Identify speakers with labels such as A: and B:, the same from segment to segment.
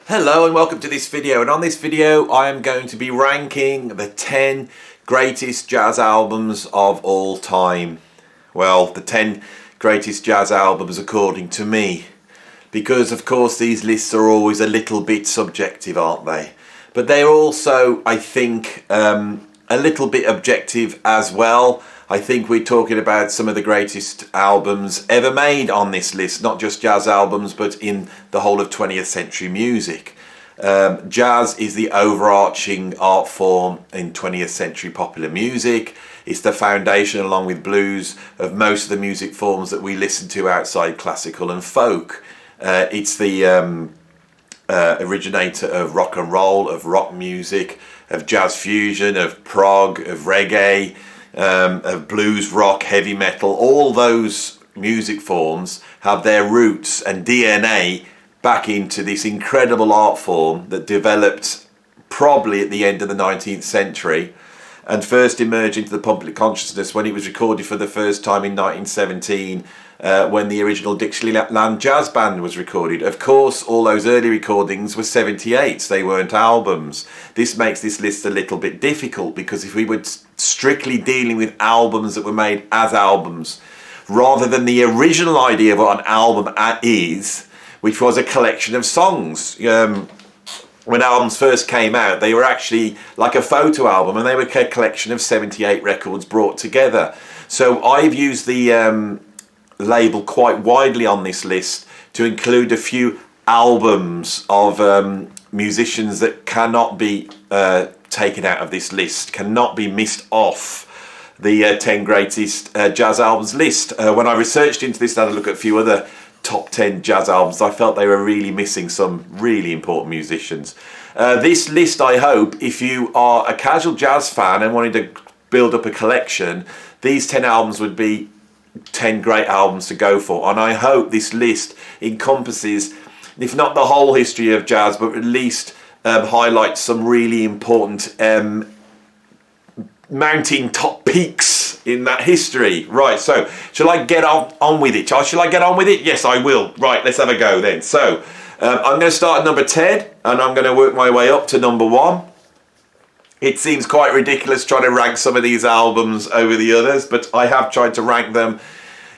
A: Hello and welcome to this video, and on this video I am going to be ranking the 10 greatest jazz albums of all time. Well, the 10 greatest jazz albums according to me, because of course these lists are always a little bit subjective, aren't they? But they're also, I think, a little bit objective as well. I think we're talking about some of the greatest albums ever made on this list, not just jazz albums, but in the whole of 20th century music. Jazz is the overarching art form in 20th century popular music. It's the foundation, along with blues, of most of the music forms that we listen to outside classical and folk. It's the originator of rock and roll, of rock music, of jazz fusion, of prog, of reggae, of blues, rock, heavy metal. All those music forms have their roots and DNA back into this incredible art form that developed probably at the end of the 19th century and first emerged into the public consciousness when it was recorded for the first time in 1917, when the original Dixieland Jazz Band was recorded. Of course, all those early recordings were 78s, they weren't albums. This makes this list a little bit difficult, because if we were strictly dealing with albums that were made as albums, rather than the original idea of what an album is, which was a collection of songs. When albums first came out, they were actually like a photo album, and they were a collection of 78 records brought together. So I've used the label quite widely on this list to include a few albums of musicians that cannot be taken out of this list, cannot be missed off the 10 greatest jazz albums list. When I researched into this and had a look at a few other top 10 jazz albums, I felt they were really missing some really important musicians. This list, I hope, if you are a casual jazz fan and wanted to build up a collection, these 10 albums would be 10 great albums to go for. And I hope this list encompasses, if not the whole history of jazz, but at least highlights some really important mounting top peaks in that history. Right, so shall I get on with it? Shall I get on with it? Yes, I will. Right, let's have a go then. So I'm going to start at number 10 and I'm going to work my way up to number 1. It seems quite ridiculous trying to rank some of these albums over the others, but I have tried to rank them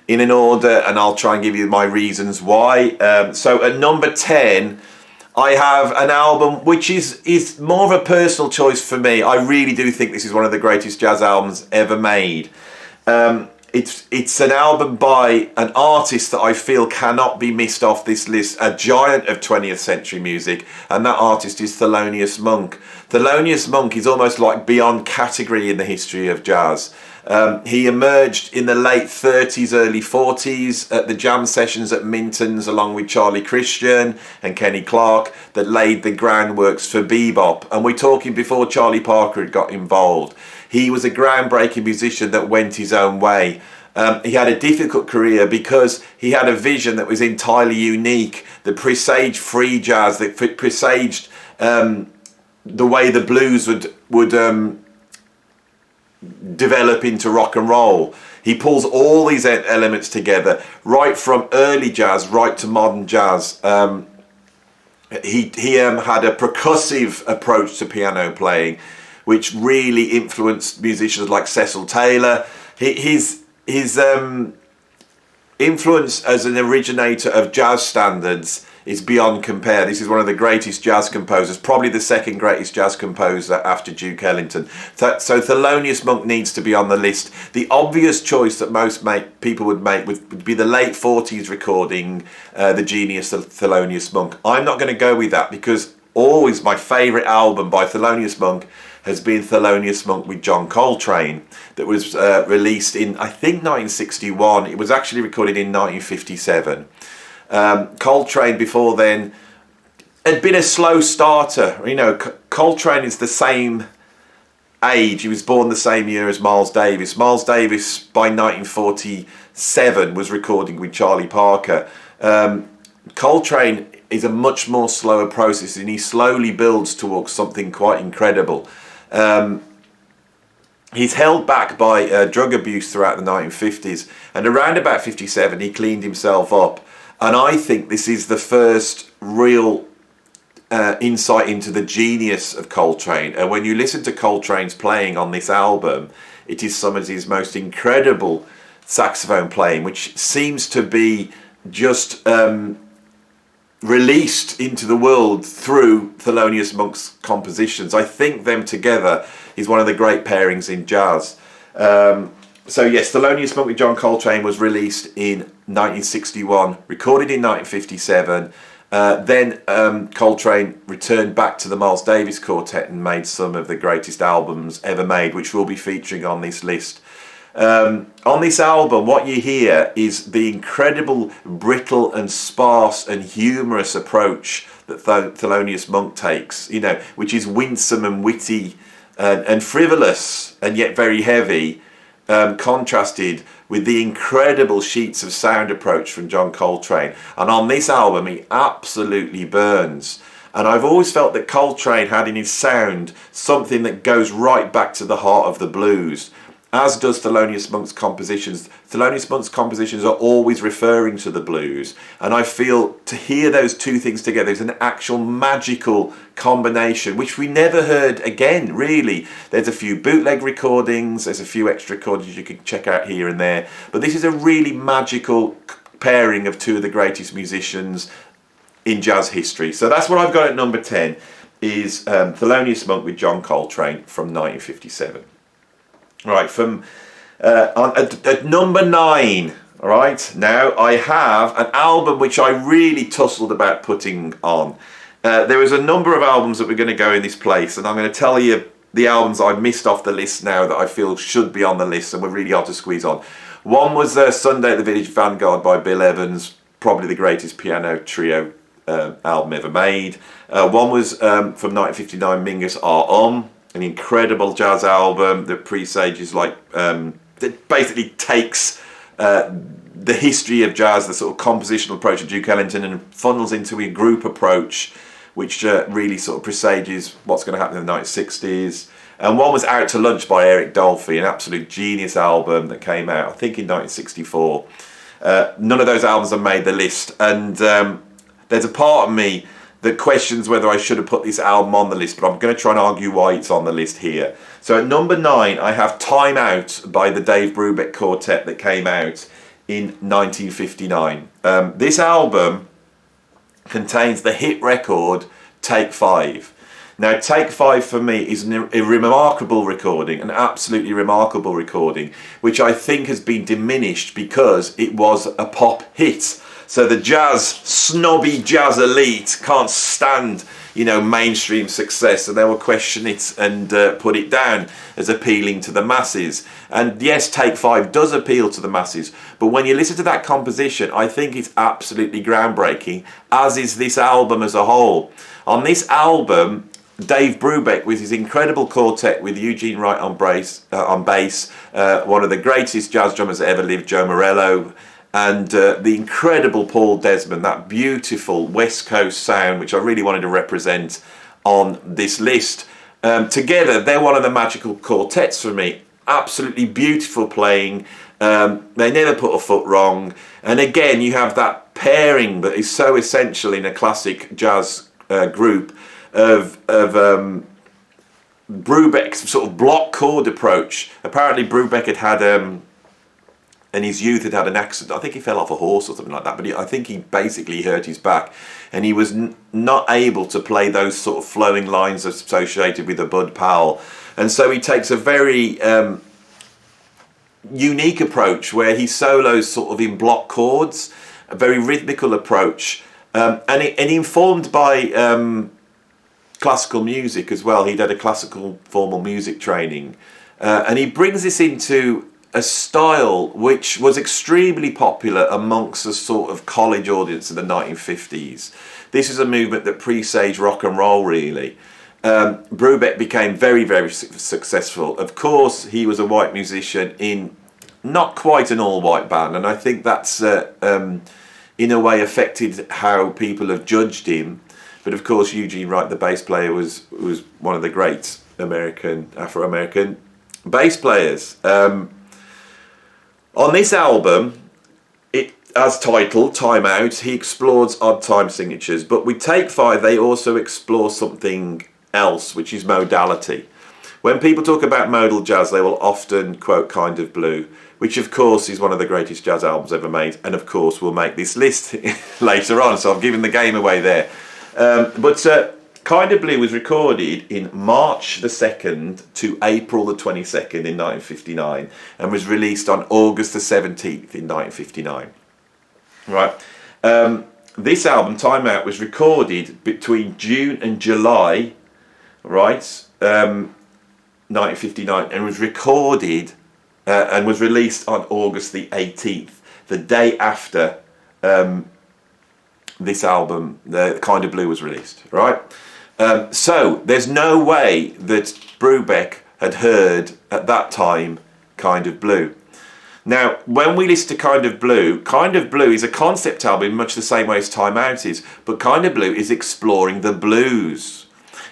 A: in an order, and I'll try and give you my reasons why. So at number 10, I have an album which is more of a personal choice for me. I really do think this is one of the greatest jazz albums ever made. It's an album by an artist that I feel cannot be missed off this list, a giant of 20th century music, and that artist is Thelonious Monk. Thelonious Monk is almost like beyond category in the history of jazz. He emerged in the late 30s, early 40s at the jam sessions at Minton's, along with Charlie Christian and Kenny Clarke, that laid the groundworks for bebop. And we're talking before Charlie Parker had got involved. He was a groundbreaking musician that went his own way. He had a difficult career because he had a vision that was entirely unique, that presaged free jazz, that presaged the way the blues would develop into rock and roll. He pulls all these elements together, right from early jazz right to modern jazz. He had a percussive approach to piano playing, which really influenced musicians like Cecil Taylor. His influence as an originator of jazz standards is beyond compare. This is one of the greatest jazz composers, probably the second greatest jazz composer after Duke Ellington. So Thelonious Monk needs to be on the list. The obvious choice that most people would make would be the late 40s recording, The Genius of Thelonious Monk. I'm not going to go with that, because always my favourite album by Thelonious Monk has been Thelonious Monk with John Coltrane, that was released in, I think, 1961. It was actually recorded in 1957. Coltrane before then had been a slow starter. You know, Coltrane is the same age. He was born the same year as Miles Davis. Miles Davis, by 1947, was recording with Charlie Parker. Coltrane is a much more slower process, and he slowly builds towards something quite incredible. He's held back by drug abuse throughout the 1950s, and around about 57 he cleaned himself up, and I think this is the first real insight into the genius of Coltrane. And when you listen to Coltrane's playing on this album, it is some of his most incredible saxophone playing, which seems to be just released into the world through Thelonious Monk's compositions. I think them together is one of the great pairings in jazz. So yes, Thelonious Monk with John Coltrane was released in 1961, recorded in 1957. Then Coltrane returned back to the Miles Davis Quartet and made some of the greatest albums ever made, which we'll be featuring on this list. On this album, what you hear is the incredible brittle and sparse and humorous approach that Thelonious Monk takes, you know, which is winsome and witty and frivolous and yet very heavy, contrasted with the incredible sheets of sound approach from John Coltrane. And on this album, he absolutely burns. And I've always felt that Coltrane had in his sound something that goes right back to the heart of the blues, as does Thelonious Monk's compositions. Thelonious Monk's compositions are always referring to the blues, and I feel to hear those two things together is an actual magical combination, which we never heard again, really. There's a few bootleg recordings, there's a few extra recordings you can check out here and there, but this is a really magical pairing of two of the greatest musicians in jazz history. So that's what I've got at number 10, is Thelonious Monk with John Coltrane from 1957. Right, at number 9, all right, now I have an album which I really tussled about putting on. There is a number of albums that we're going to go in this place, and I'm going to tell you the albums I missed off the list now that I feel should be on the list and were really hard to squeeze on. One was Sunday at the Village Vanguard by Bill Evans, probably the greatest piano trio album ever made. One was from 1959, Mingus Are an incredible jazz album that presages that basically takes the history of jazz, the sort of compositional approach of Duke Ellington, and funnels into a group approach which really sort of presages what's going to happen in the 1960s. And one was Out to Lunch by Eric Dolphy, an absolute genius album that came out, I think, in 1964. None of those albums have made the list, and there's a part of me that questions whether I should have put this album on the list, but I'm going to try and argue why it's on the list here. So at number 9, I have Time Out by the Dave Brubeck Quartet that came out in 1959. This album contains the hit record Take 5. Now, Take 5 for me is a remarkable recording, an absolutely remarkable recording, which I think has been diminished because it was a pop hit. So the snobby jazz elite can't stand, mainstream success, and they will question it and put it down as appealing to the masses. And yes, Take 5 does appeal to the masses, but when you listen to that composition, I think it's absolutely groundbreaking, as is this album as a whole. On this album, Dave Brubeck, with his incredible quartet with Eugene Wright on bass, one of the greatest jazz drummers that ever lived, Joe Morello, and the incredible Paul Desmond, that beautiful West Coast sound, which I really wanted to represent on this list. Together, they're one of the magical quartets for me. Absolutely beautiful playing. They never put a foot wrong. And again, you have that pairing that is so essential in a classic jazz group of Brubeck's sort of block chord approach. Apparently, Brubeck had in his youth had an accident. I think he fell off a horse or something like that, but I think he basically hurt his back, and he was not able to play those sort of flowing lines associated with the Bud Powell. And so he takes a very unique approach where he solos sort of in block chords, a very rhythmical approach, and informed by classical music as well. He'd had a classical formal music training, and he brings this into a style which was extremely popular amongst a sort of college audience in the 1950s. This is a movement that presaged rock and roll, really. Brubeck became very, very successful. Of course, he was a white musician in not quite an all-white band, and I think that's in a way affected how people have judged him. But of course, Eugene Wright, the bass player, was one of the great Afro-American bass players. On this album, as titled, Time Out, he explores odd time signatures. But with Take 5, they also explore something else, which is modality. When people talk about modal jazz, they will often quote Kind of Blue, which of course is one of the greatest jazz albums ever made, and of course will make this list later on, so I've given the game away there. But Kind of Blue was recorded in March the 2nd to April the 22nd in 1959, and was released on August the 17th in 1959. Right. This album, Time Out, was recorded between June and July, right, 1959, and was recorded and was released on August the 18th, the day after this album, the Kind of Blue, was released, right? So there's no way that Brubeck had heard at that time Kind of Blue. Now, when we listen to Kind of Blue is a concept album in much the same way as Time Out is, but Kind of Blue is exploring the blues,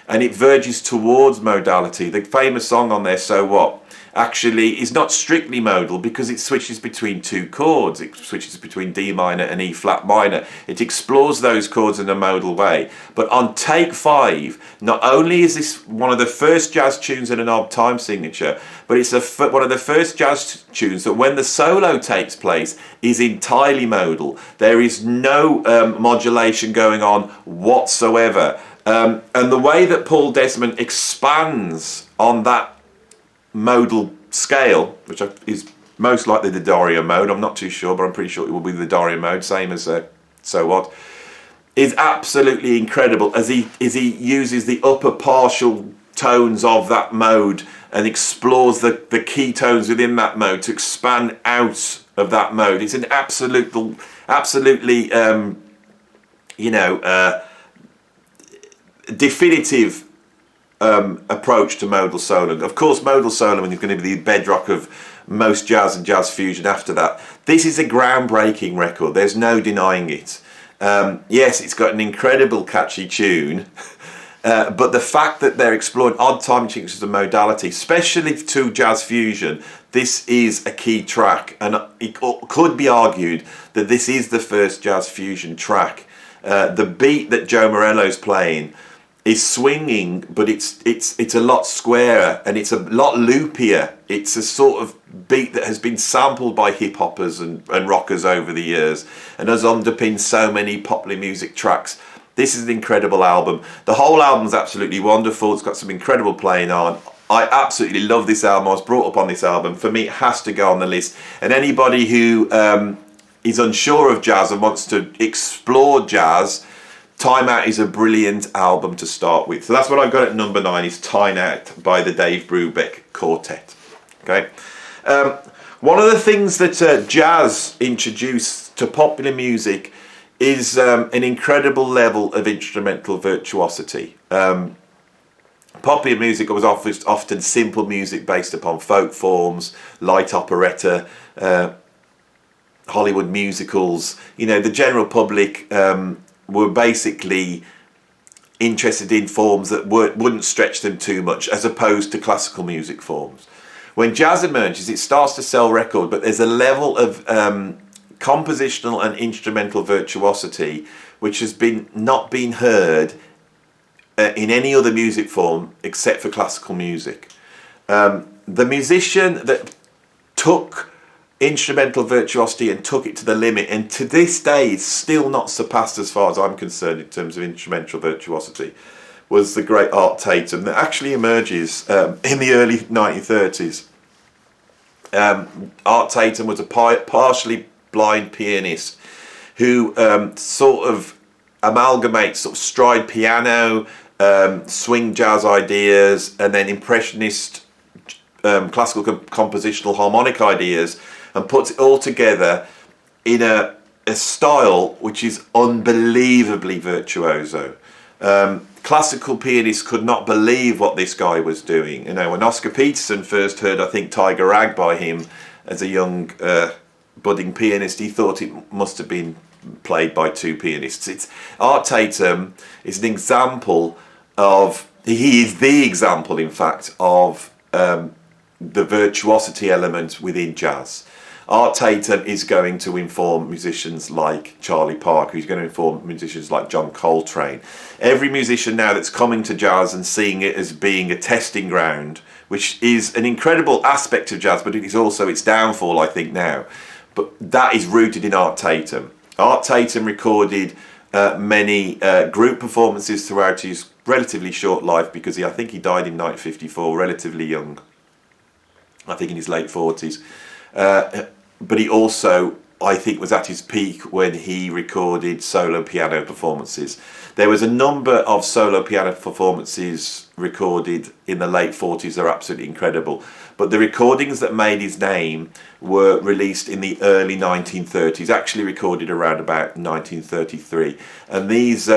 A: and it verges towards modality. The famous song on there, So What, actually is not strictly modal because it switches between two chords. It switches between D minor and E flat minor. It explores those chords in a modal way. But on Take 5, not only is this one of the first jazz tunes in an odd time signature, but it's one of the first jazz tunes that when the solo takes place is entirely modal. There is no modulation going on whatsoever. And the way that Paul Desmond expands on that modal scale, which is most likely the Dario mode, I'm not too sure, but I'm pretty sure it will be the Dario mode, same as So What, is absolutely incredible as he uses the upper partial tones of that mode and explores the key tones within that mode to expand out of that mode. It's an absolutely definitive approach to modal soloing. Of course, modal soloing is going to be the bedrock of most jazz and jazz fusion after that. This is a groundbreaking record. There's no denying it. Yes, it's got an incredible catchy tune, but the fact that they're exploring odd time signatures and modality, especially to jazz fusion, this is a key track, and it could be argued that this is the first jazz fusion track. The beat that Joe Morello's playing is swinging, but it's a lot squarer and it's a lot loopier. It's a sort of beat that has been sampled by hip hoppers and rockers over the years and has underpinned so many popular music tracks. This is an incredible album. The whole album's absolutely wonderful. It's got some incredible playing on. I absolutely love this album. I was brought up on this album. For me, it has to go on the list. And anybody who is unsure of jazz and wants to explore jazz, Time Out is a brilliant album to start with. So that's what I've got at number 9, is Time Out by the Dave Brubeck Quartet. Okay. One of the things that jazz introduced to popular music is an incredible level of instrumental virtuosity. Popular music was often simple music based upon folk forms, light operetta, Hollywood musicals. You know, the general public were basically interested in forms that wouldn't stretch them too much, as opposed to classical music forms. When jazz emerges, it starts to sell record, but there's a level of compositional and instrumental virtuosity which has not been heard in any other music form except for classical music. The musician that took instrumental virtuosity and took it to the limit, and to this day is still not surpassed as far as I'm concerned in terms of instrumental virtuosity, was the great Art Tatum, that actually emerges in the early 1930s. Art Tatum was a partially blind pianist who sort of amalgamates sort of stride piano, swing jazz ideas, and then impressionist classical compositional harmonic ideas, and puts it all together in a style which is unbelievably virtuoso. Classical pianists could not believe what this guy was doing. You know, when Oscar Peterson first heard, I think, Tiger Rag by him as a young budding pianist, he thought it must have been played by two pianists. Art Tatum is an example of, he is the example, in fact, of the virtuosity element within jazz. Art Tatum is going to inform musicians like Charlie Parker. He's going to inform musicians like John Coltrane. Every musician now that's coming to jazz and seeing it as being a testing ground, which is an incredible aspect of jazz, but it is also its downfall, I think, now. But that is rooted in Art Tatum. Art Tatum recorded many group performances throughout his relatively short life, because I think he died in 1954, relatively young. I think in his late 40s. But he also, I think, was at his peak when he recorded solo piano performances. There was a number of solo piano performances recorded in the late 40s that are absolutely incredible. But the recordings that made his name were released in the early 1930s, actually recorded around about 1933. And these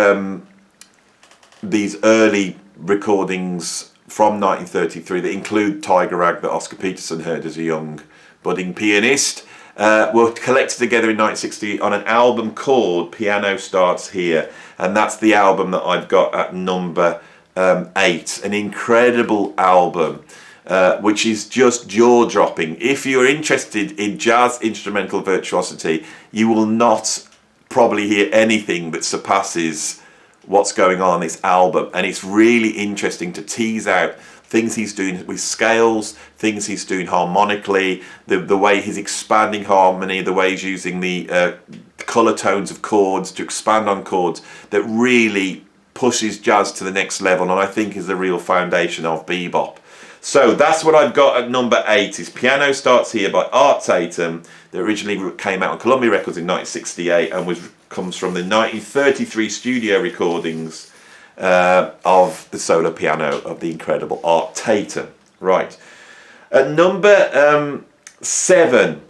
A: early recordings from 1933 that include Tiger Rag that Oscar Peterson heard as a young budding pianist were collected together in 1960 on an album called Piano Starts Here, and that's the album that I've got at number 8. An incredible album, which is just jaw-dropping. If you're interested in jazz instrumental virtuosity, you will not probably hear anything that surpasses what's going on this album, and it's really interesting to tease out things he's doing with scales, things he's doing harmonically, the way he's expanding harmony, the way he's using the colour tones of chords to expand on chords, that really pushes jazz to the next level, and I think is the real foundation of bebop. So that's what I've got at number 8, is Piano Starts Here by Art Tatum, that originally came out on Columbia Records in 1968 and comes from the 1933 studio recordings of the solo piano of the incredible Art Tatum. Right. At number 7,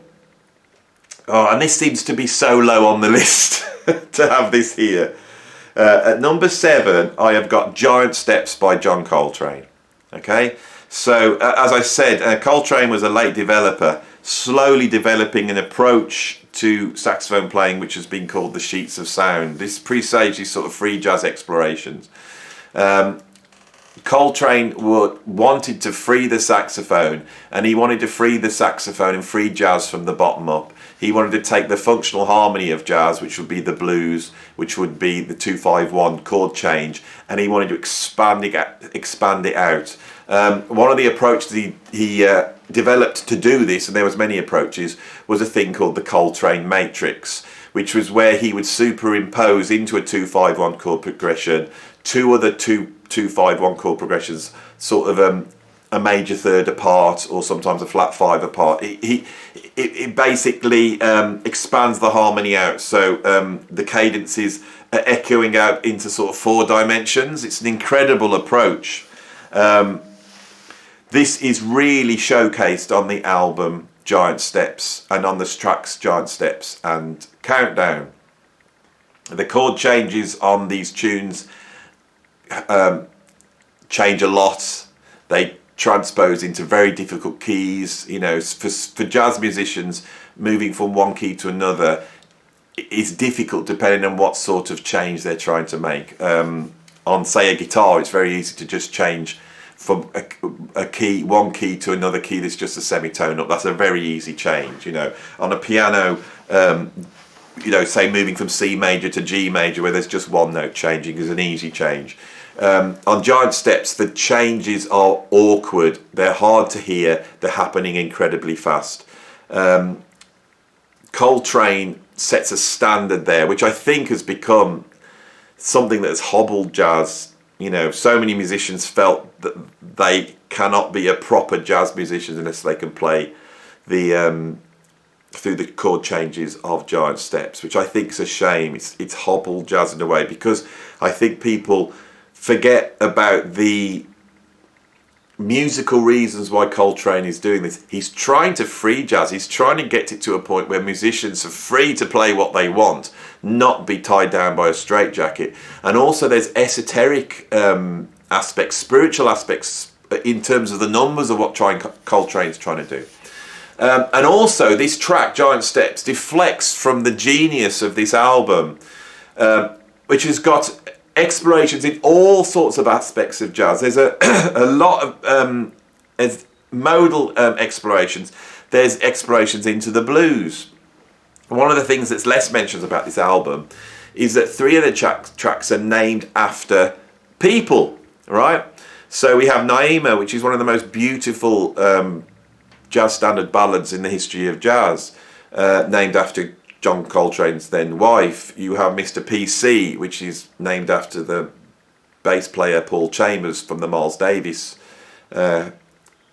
A: and this seems to be so low on the list to have this here. At number 7, I have got Giant Steps by John Coltrane. Okay, so as I said, Coltrane was a late developer, slowly developing an approach to saxophone playing which has been called the sheets of sound. This presaged these sort of free jazz explorations. Coltrane wanted to free the saxophone, and he wanted to free the saxophone and free jazz from the bottom up. He wanted to take the functional harmony of jazz, which would be the blues, which would be the 2-5-1 chord change, and he wanted to expand it out. One of the approaches he developed to do this, and there was many approaches, was a thing called the Coltrane matrix, which was where he would superimpose into a 2-5-1 chord progression two other 2-5-1 chord progressions, sort of a major third apart, or sometimes a flat 5 apart. It basically expands the harmony out, so the cadences are echoing out into sort of 4 dimensions. It's an incredible approach. This is really showcased on the album Giant Steps, and on the tracks Giant Steps and Countdown. The chord changes on these tunes change a lot. They transpose into very difficult keys. You know, for jazz musicians, moving from one key to another is difficult depending on what sort of change they're trying to make. On, say, a guitar, it's very easy to just change from a key, one key to another key that's just a semitone up. That's a very easy change. You know, on a piano, you know, say moving from C major to G major, where there's just one note changing, is an easy change. On Giant Steps, the changes are awkward, they're hard to hear, they're happening incredibly fast. Coltrane sets a standard there, which I think has become something that has hobbled jazz. You know, so many musicians felt that they cannot be a proper jazz musician unless they can play the through the chord changes of Giant Steps, which I think is a shame. It's hobbled jazz in a way, because I think people forget about the musical reasons why Coltrane is doing this. He's trying to free jazz. He's trying to get it to a point where musicians are free to play what they want, not be tied down by a straitjacket. And also there's esoteric aspects, spiritual aspects in terms of the numbers of what Coltrane's trying to do. And also this track, Giant Steps, deflects from the genius of this album, which has got explorations in all sorts of aspects of jazz. There's a lot of modal explorations. there's explorations into the blues. One of the things that's less mentioned about this album is that 3 of the tracks are named after people, right? So we have Naima, which is one of the most beautiful jazz standard ballads in the history of jazz, named after John Coltrane's then wife. You have Mr. PC, which is named after the bass player Paul Chambers from the Miles Davis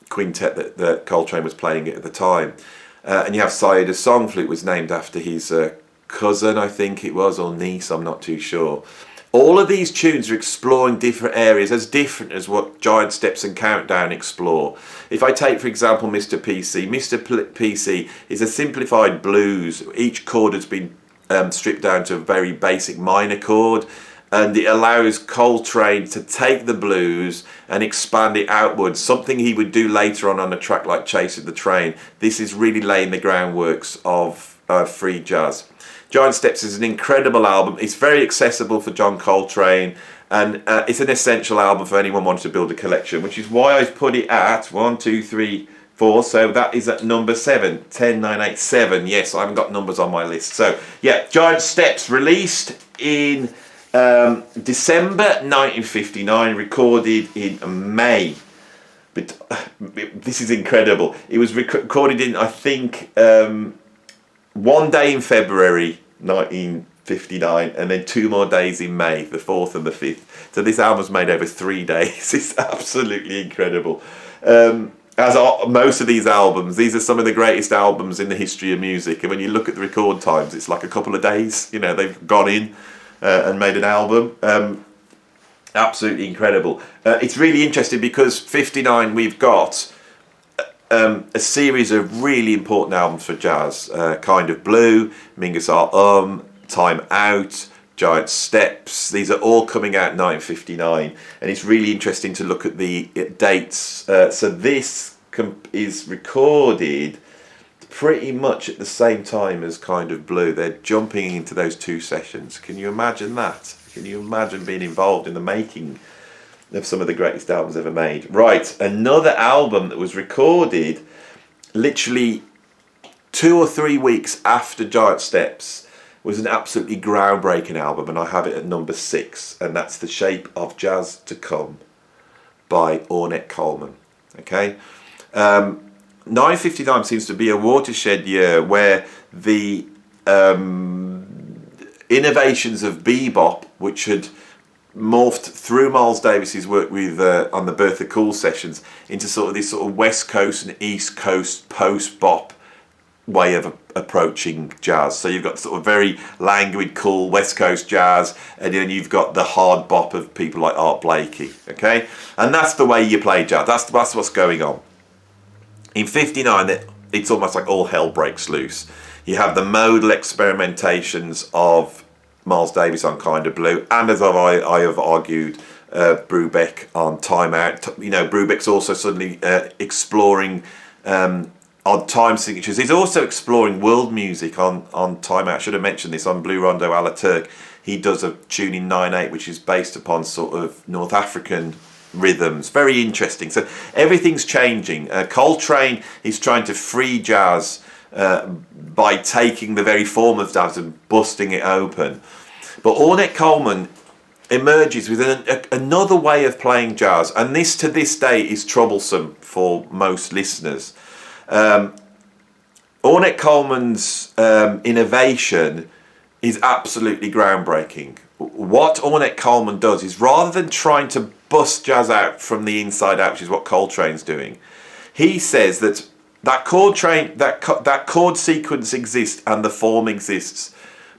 A: quintet that Coltrane was playing at the time. And you have Sayada's Song Flute, was named after his cousin, I think it was, or niece, I'm not too sure. All of these tunes are exploring different areas, as different as what Giant Steps and Countdown explore. If I take, for example, Mr. PC, PC is a simplified blues. Each chord has been stripped down to a very basic minor chord, and it allows Coltrane to take the blues and expand it outwards, something he would do later on a track like Chasing the Train. This is really laying the groundworks of free jazz. Giant Steps is an incredible album. It's very accessible for John Coltrane, and it's an essential album for anyone wanting to build a collection, which is why I've put it at 1, 2, 3, 4. So that is at number 7, 10, 9, 8, 7. Yes, I haven't got numbers on my list. So yeah, Giant Steps, released in December 1959, recorded in May. But this is incredible. It was recorded in, I think, one day in February 1959, and then 2 more days in May, the 4th and the 5th. So this album was made over 3 days. It's absolutely incredible. As are most of these albums, these are some of the greatest albums in the history of music. And when you look at the record times, it's like a couple of days. You know, they've gone in and made an album. Absolutely incredible. It's really interesting because 59, we've got a series of really important albums for jazz. Kind of Blue, Mingus Time Out, Giant Steps. These are all coming out in 1959, and it's really interesting to look at the dates. So this is recorded pretty much at the same time as Kind of Blue. They're jumping into those 2 sessions. Can you imagine that? Can you imagine being involved in the making of some of the greatest albums ever made? Right, another album that was recorded literally 2 or 3 weeks after Giant Steps was an absolutely groundbreaking album, and I have it at number 6, and that's The Shape of Jazz to Come by Ornette Coleman. Okay, 1959 seems to be a watershed year where the innovations of bebop, which had morphed through Miles Davis's work with on the Bertha Cool sessions, into sort of this sort of West Coast and East Coast post-bop way of approaching jazz. So you've got sort of very languid, cool West Coast jazz, and then you've got the hard bop of people like Art Blakey. Okay, and that's the way you play jazz. That's what's going on. In 59, it's almost like all hell breaks loose. You have the modal experimentations of Miles Davis on Kind of Blue, and as I have argued, Brubeck on Time Out. You know, Brubeck's also suddenly exploring odd time signatures. He's also exploring world music on Time Out. I should have mentioned this on Blue Rondo a la Turk. He does a tune in 9/8 which is based upon sort of North African rhythms. Very interesting. So everything's changing. Coltrane is trying to free jazz by taking the very form of jazz and busting it open. But Ornette Coleman emerges with another way of playing jazz, and this to this day is troublesome for most listeners. Ornette Coleman's innovation is absolutely groundbreaking. What Ornette Coleman does is, rather than trying to bust jazz out from the inside out, which is what Coltrane's doing, he says that chord sequence exists and the form exists,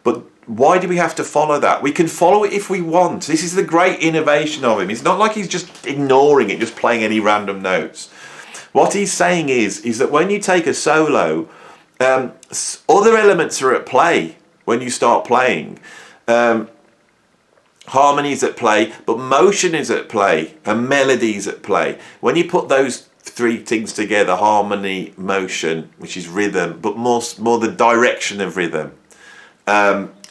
A: but why do we have to follow that? We can follow it if we want. This is the great innovation of him. It's not like he's just ignoring it, just playing any random notes. What he's saying is that when you take a solo, other elements are at play when you start playing. Harmony is at play, but motion is at play, and melody is at play. When you put those 3 things together, harmony, motion, which is rhythm, but more the direction of rhythm,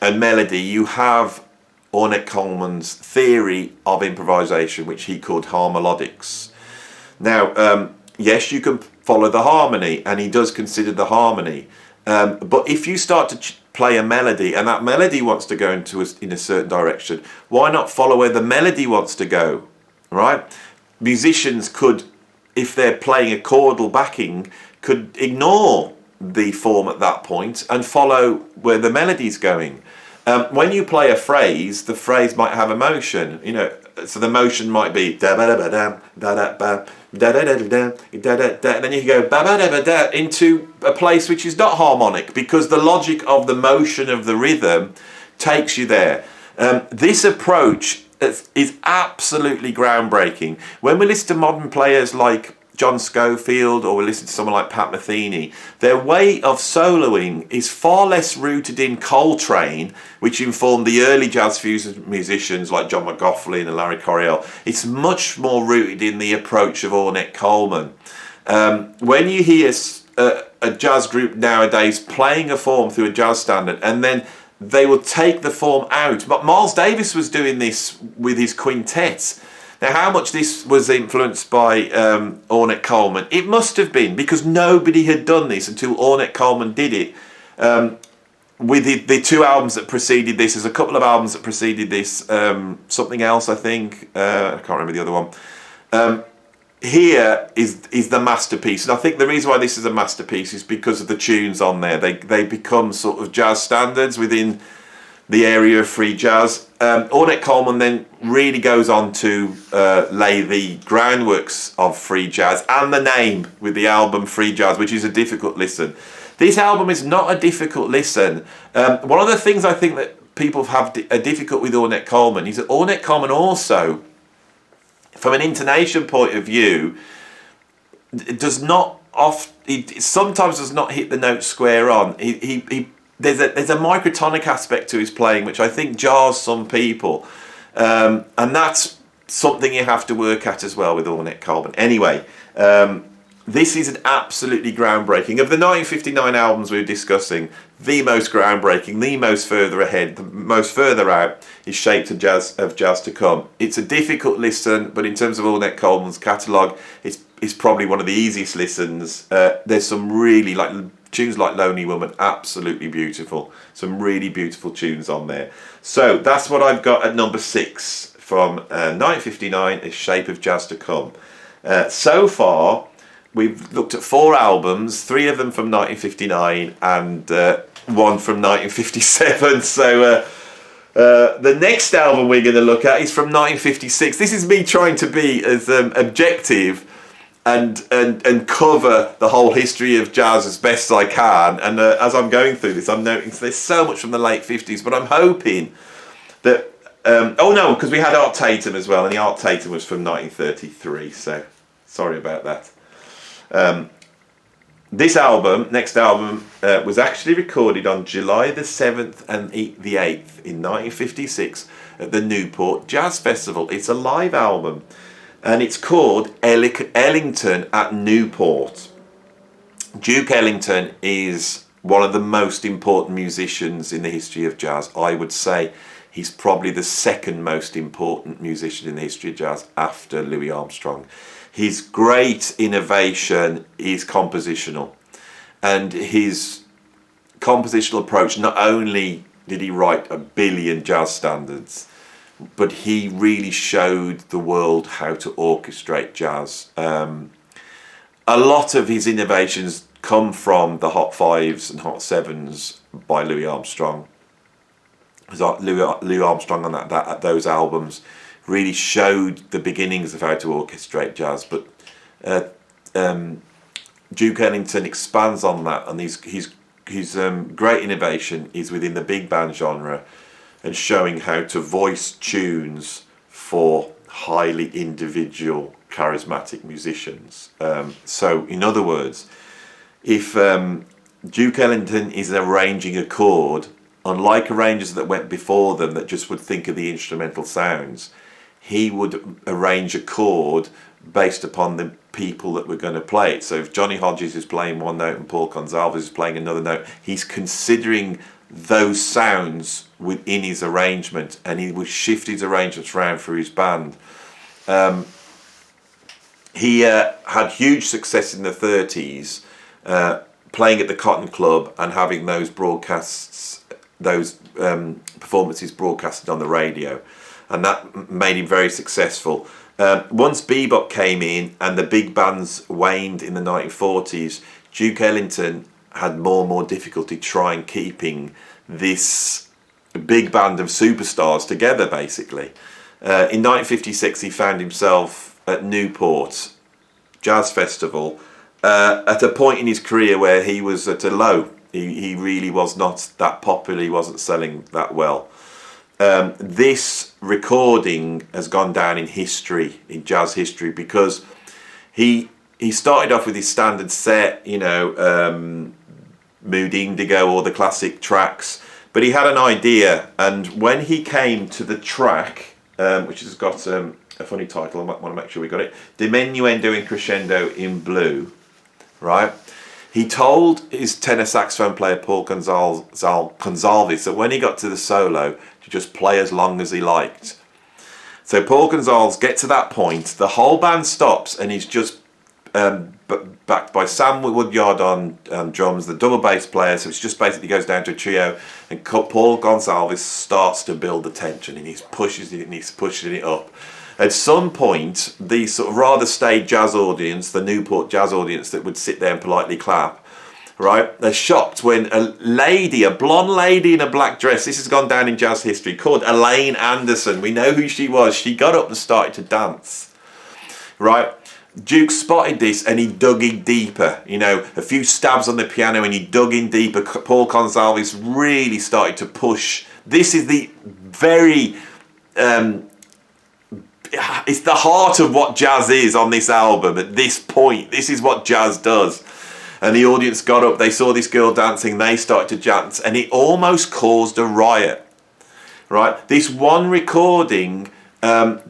A: and melody, you have Ornette Coleman's theory of improvisation, which he called harmolodics. Now, yes, you can follow the harmony, and he does consider the harmony. But if you start to play a melody, and that melody wants to go in a certain direction, why not follow where the melody wants to go, right? Musicians could, if they're playing a chordal backing, could ignore the form at that point and follow where the melody's going. When you play a phrase, the phrase might have emotion, you know, so the motion might be da ba da ba da da da ba da da da da da da da, and then you go ba ba da ba da into a place which is not harmonic, because the logic of the motion of the rhythm takes you there. This approach is absolutely groundbreaking. When we listen to modern players like John Scofield, or we listen to someone like Pat Metheny, their way of soloing is far less rooted in Coltrane, which informed the early jazz fusion musicians like John McLaughlin and Larry Coryell. It's much more rooted in the approach of Ornette Coleman. When you hear a jazz group nowadays playing a form through a jazz standard, and then they will take the form out. But Miles Davis was doing this with his quintets. Now, how much this was influenced by Ornette Coleman? It must have been, because nobody had done this until Ornette Coleman did it. With the two albums that preceded this, there's a couple of albums that preceded this, something else, I think. I can't remember the other one. Here is the masterpiece, and I think the reason why this is a masterpiece is because of the tunes on there. They become sort of jazz standards within the area of free jazz. Ornette Coleman then really goes on to lay the groundworks of free jazz, and the name with the album Free Jazz, which is a difficult listen. This album is not a difficult listen. One of the things I think that people have a difficult with Ornette Coleman is that Ornette Coleman also, from an intonation point of view, does not he sometimes does not hit the note square on. There's a microtonic aspect to his playing which I think jars some people, and that's something you have to work at as well with Ornette Coleman. Anyway, this is an absolutely groundbreaking. Of the 1959 albums we were discussing, the most groundbreaking, the most further ahead, the most further out is Shapes of Jazz to Come. It's a difficult listen, but in terms of Ornette Coleman's catalogue, it's probably one of the easiest listens. There's some really, like tunes like Lonely Woman, absolutely beautiful. Some really beautiful tunes on there. So that's what I've got at number 6 from 1959 is Shape of Jazz to Come. So far, we've looked at 4 albums, 3 of them from 1959 and 1 from 1957. So the next album we're going to look at is from 1956. This is me trying to be as objective and cover the whole history of jazz as best I can. And as I'm going through this, I'm noticing there's so much from the late 50s, but I'm hoping that... oh no, because we had Art Tatum as well, and the Art Tatum was from 1933, so sorry about that. This album, next album, was actually recorded on July the 7th and the 8th in 1956 at the Newport Jazz Festival. It's a live album, and it's called Ellington at Newport. Duke Ellington is one of the most important musicians in the history of jazz. I would say he's probably the second most important musician in the history of jazz after Louis Armstrong. His great innovation is compositional, and his compositional approach, not only did he write a billion jazz standards, but he really showed the world how to orchestrate jazz. A lot of his innovations come from the Hot Fives and Hot Sevens by Louis Armstrong. Louis Armstrong on those albums really showed the beginnings of how to orchestrate jazz, but Duke Ellington expands on that, and his great innovation is within the big band genre and showing how to voice tunes for highly individual, charismatic musicians. So, in other words, if Duke Ellington is arranging a chord, unlike arrangers that went before them that just would think of the instrumental sounds, he would arrange a chord based upon the people that were going to play it. So if Johnny Hodges is playing one note and Paul Gonsalves is playing another note, he's considering those sounds within his arrangement, and he would shift his arrangements around for his band. He had huge success in the 30s, playing at the Cotton Club and having those broadcasts, those performances broadcasted on the radio, and that made him very successful. Once bebop came in and the big bands waned in the 1940s, Duke Ellington had more and more difficulty trying keeping this big band of superstars together, basically. In 1956, he found himself at Newport Jazz Festival at a point in his career where he was at a low. He really was not that popular. He wasn't selling that well. This recording has gone down in history, in jazz history, because he started off with his standard set, you know, Mood Indigo, all the classic tracks, but he had an idea, and when he came to the track, which has got a funny title, I want to make sure we got it, Diminuendo and Crescendo in Blue, right? He told his tenor saxophone player Paul Gonsalves that when he got to the solo, to just play as long as he liked. So Paul Gonsalves gets to that point, the whole band stops, and he's just backed by Sam Woodyard on drums, the double bass player, so it's just basically goes down to a trio, and Paul Gonsalves starts to build the tension, and he's pushing it up. At some point, the sort of rather staid jazz audience, the Newport jazz audience that would sit there and politely clap, right, they're shocked when a blonde lady in a black dress, this has gone down in jazz history, called Elaine Anderson, we know who she was, she got up and started to dance, right? Duke spotted this and he dug in deeper, you know, a few stabs on the piano and he dug in deeper. Paul Gonsalves really started to push. This is the very... it's the heart of what jazz is on this album at this point. This is what jazz does. And the audience got up, they saw this girl dancing, they started to dance, and it almost caused a riot, right? This one recording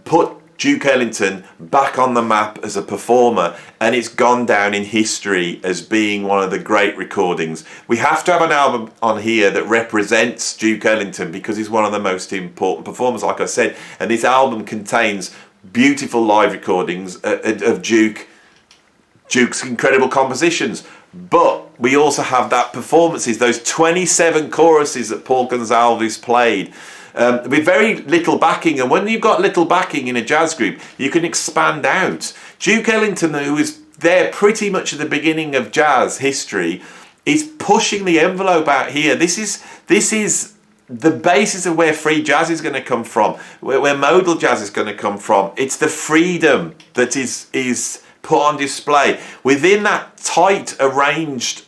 A: put Duke Ellington back on the map as a performer, and it's gone down in history as being one of the great recordings. We have to have an album on here that represents Duke Ellington because he's one of the most important performers, like I said, and this album contains beautiful live recordings of Duke's incredible compositions, but we also have that performances, those 27 choruses that Paul Gonsalves played, with very little backing, and when you've got little backing in a jazz group, you can expand out. Duke Ellington, who was there pretty much at the beginning of jazz history, is pushing the envelope out here. This is the basis of where free jazz is going to come from, where modal jazz is going to come from. It's the freedom that is put on display within that tight arranged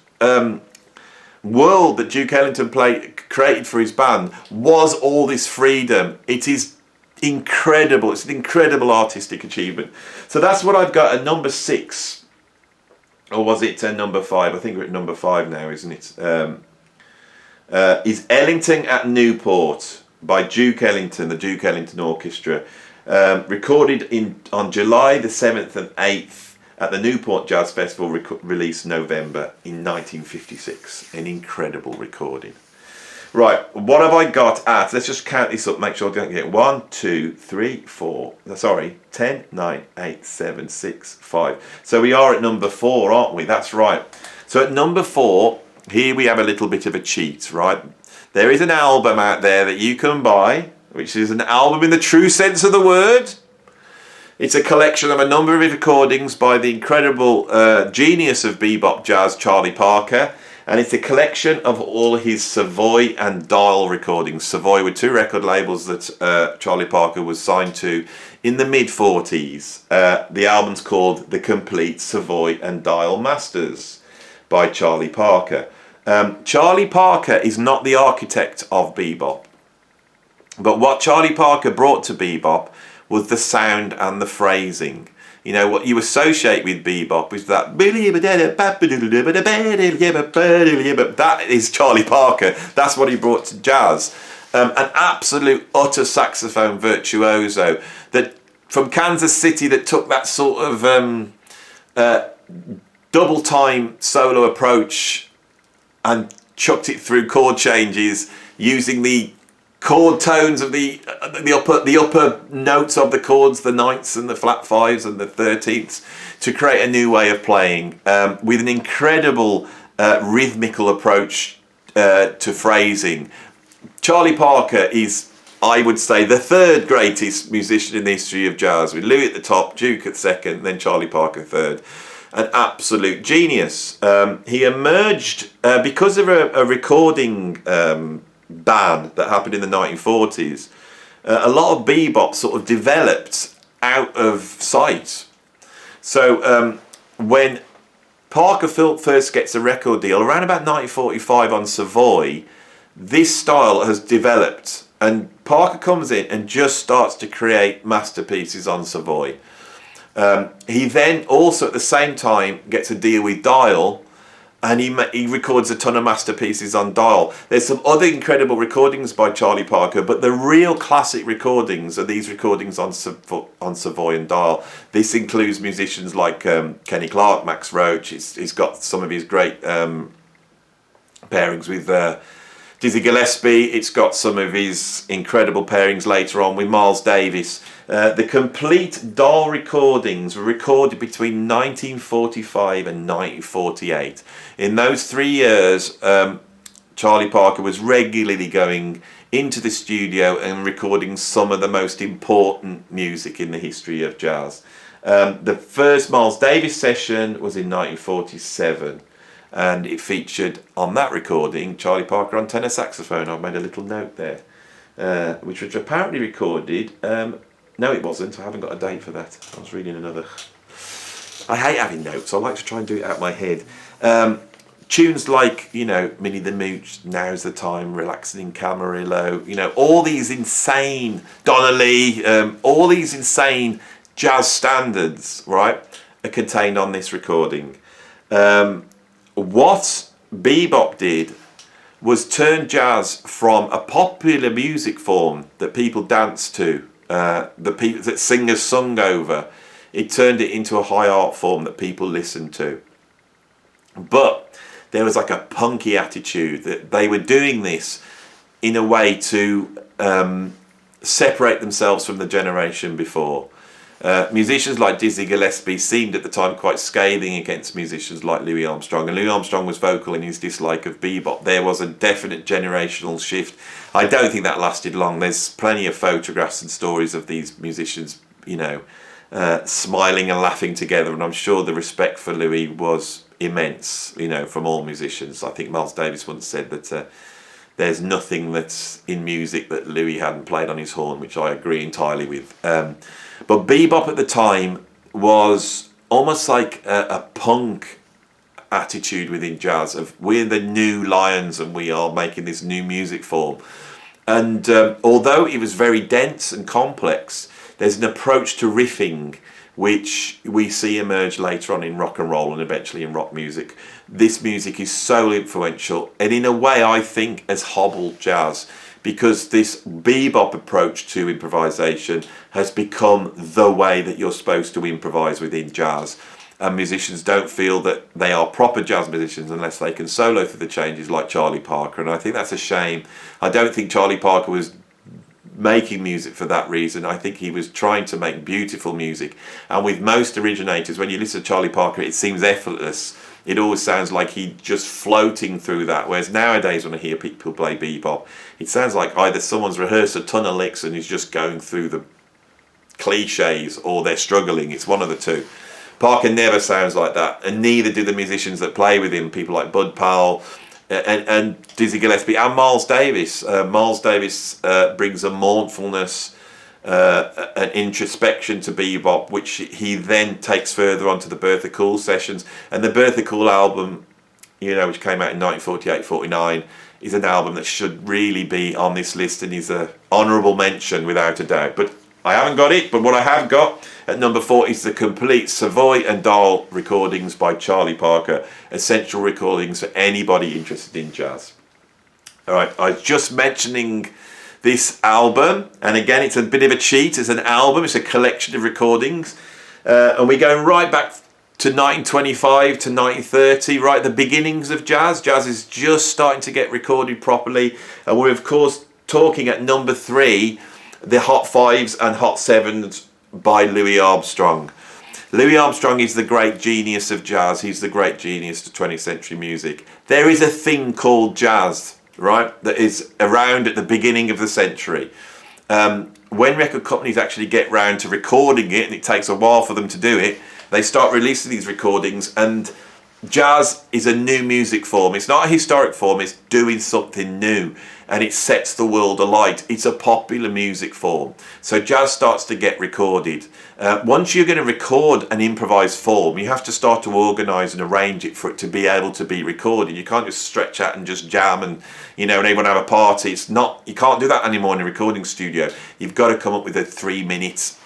A: world that Duke Ellington created for his band. Was all this freedom. It is incredible. It's an incredible artistic achievement. So that's what I've got at number 6, or was it number 5? I think we're at number 5 now, isn't it? Is Ellington at Newport by Duke Ellington, the Duke Ellington Orchestra, recorded on July the 7th and 8th at the Newport Jazz Festival, released November in 1956. An incredible recording. Right, what have I got at? Let's just count this up, make sure I don't get 1, 2, 3, 4, sorry, 10, 9, 8, 7, 6, 5. So we are at number 4, aren't we? That's right. So at number 4, here we have a little bit of a cheat, right? There is an album out there that you can buy, which is an album in the true sense of the word. It's a collection of a number of recordings by the incredible genius of bebop jazz, Charlie Parker, and it's a collection of all his Savoy and Dial recordings. Savoy were 2 record labels that Charlie Parker was signed to in the mid-40s. The album's called The Complete Savoy and Dial Masters by Charlie Parker. Charlie Parker is not the architect of bebop, but what Charlie Parker brought to bebop was the sound and the phrasing. You know, what you associate with bebop is that, that is Charlie Parker. That's what he brought to jazz. An absolute utter saxophone virtuoso that from Kansas City that took that sort of double time solo approach and chucked it through chord changes using the chord tones of the upper notes of the chords, the ninths and the flat fives and the 13ths, to create a new way of playing with an incredible rhythmical approach to phrasing. Charlie Parker is, I would say, the third greatest musician in the history of jazz, with Louis at the top, Duke at second, then Charlie Parker third. An absolute genius. He emerged because of a recording ban that happened in the 1940s. A lot of bebop sort of developed out of sight. So when Parker first gets a record deal around about 1945 on Savoy, this style has developed, and Parker comes in and just starts to create masterpieces on Savoy. He then also at the same time gets a deal with Dial, and he records a ton of masterpieces on Dial. There's some other incredible recordings by Charlie Parker, but the real classic recordings are these recordings on Savoy and Dial. This includes musicians like Kenny Clarke, Max Roach. He's got some of his great pairings with Dizzy Gillespie. It's got some of his incredible pairings later on with Miles Davis. The complete Dial recordings were recorded between 1945 and 1948. In those 3 years, Charlie Parker was regularly going into the studio and recording some of the most important music in the history of jazz. The first Miles Davis session was in 1947. And it featured on that recording Charlie Parker on tenor saxophone. I've made a little note there, which was apparently recorded. No, it wasn't. I haven't got a date for that. I was reading another. I hate having notes. I like to try and do it out of my head. Tunes like, Minnie the Mooch, Now's the Time, Relaxing in Camarillo, all these insane, Donna Lee, all these insane jazz standards, right, are contained on this recording. What bebop did was turn jazz from a popular music form that people danced to, that singers sung over. It turned it into a high art form that people listened to. But there was like a punky attitude that they were doing this in a way to separate themselves from the generation before. Musicians like Dizzy Gillespie seemed at the time quite scathing against musicians like Louis Armstrong, and Louis Armstrong was vocal in his dislike of bebop. There was a definite generational shift. I don't think that lasted long. There's plenty of photographs and stories of these musicians, smiling and laughing together, and I'm sure the respect for Louis was immense, from all musicians. I think Miles Davis once said that there's nothing that's in music that Louis hadn't played on his horn, which I agree entirely with. But bebop at the time was almost like a punk attitude within jazz of we're the new lions and we are making this new music form. And although it was very dense and complex, there's an approach to riffing which we see emerge later on in rock and roll and eventually in rock music. This music is so influential, and in a way I think has hobbled jazz, because this bebop approach to improvisation has become the way that you're supposed to improvise within jazz. And musicians don't feel that they are proper jazz musicians unless they can solo through the changes like Charlie Parker, and I think that's a shame. I don't think Charlie Parker was making music for that reason. I think he was trying to make beautiful music, and with most originators, when you listen to Charlie Parker, it seems effortless. It always sounds like he's just floating through that, whereas nowadays when I hear people play bebop, it sounds like either someone's rehearsed a ton of licks and is just going through the cliches, or they're struggling. It's one of the two. Parker never sounds like that, and neither do the musicians that play with him, people like Bud Powell and Dizzy Gillespie and Miles Davis. Miles Davis brings a mournfulness, an introspection to bebop, which he then takes further onto the Bertha Cool sessions. And the Bertha Cool album, which came out in 1948-49, is an album that should really be on this list and is an honourable mention without a doubt. But I haven't got it, but what I have got at number 4 is the complete Savoy and Dial recordings by Charlie Parker, essential recordings for anybody interested in jazz. All right, I was just mentioning this album, and again, it's a bit of a cheat. It's an album, it's a collection of recordings, and we're going right back to 1925 to 1930, right at the beginnings of jazz. Jazz is just starting to get recorded properly, and we're of course talking at number 3, the Hot Fives and Hot Sevens by Louis Armstrong. Louis Armstrong is the great genius of jazz. He's the great genius of 20th century music. There is a thing called jazz, right, that is around at the beginning of the century. When record companies actually get round to recording it, and it takes a while for them to do it, they start releasing these recordings, and jazz is a new music form. It's not a historic form, it's doing something new, and it sets the world alight. It's a popular music form. So jazz starts to get recorded. Once you're going to record an improvised form, you have to start to organise and arrange it for it to be able to be recorded. You can't just stretch out and just jam and, and everyone have a party. It's not, you can't do that anymore in a recording studio. You've got to come up with a 3-minute,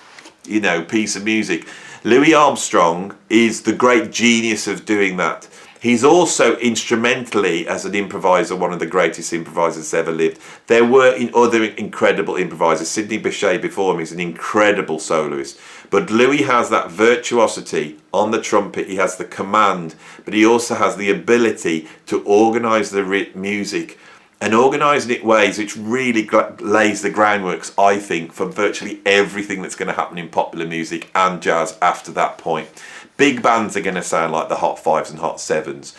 A: piece of music. Louis Armstrong is the great genius of doing that. He's also instrumentally, as an improviser, one of the greatest improvisers ever lived. There were other incredible improvisers. Sidney Bechet before him is an incredible soloist. But Louis has that virtuosity on the trumpet. He has the command, but he also has the ability to organise the music and organising it ways which really lays the groundworks, I think, for virtually everything that's going to happen in popular music and jazz after that point. Big bands are going to sound like the Hot Fives and Hot Sevens.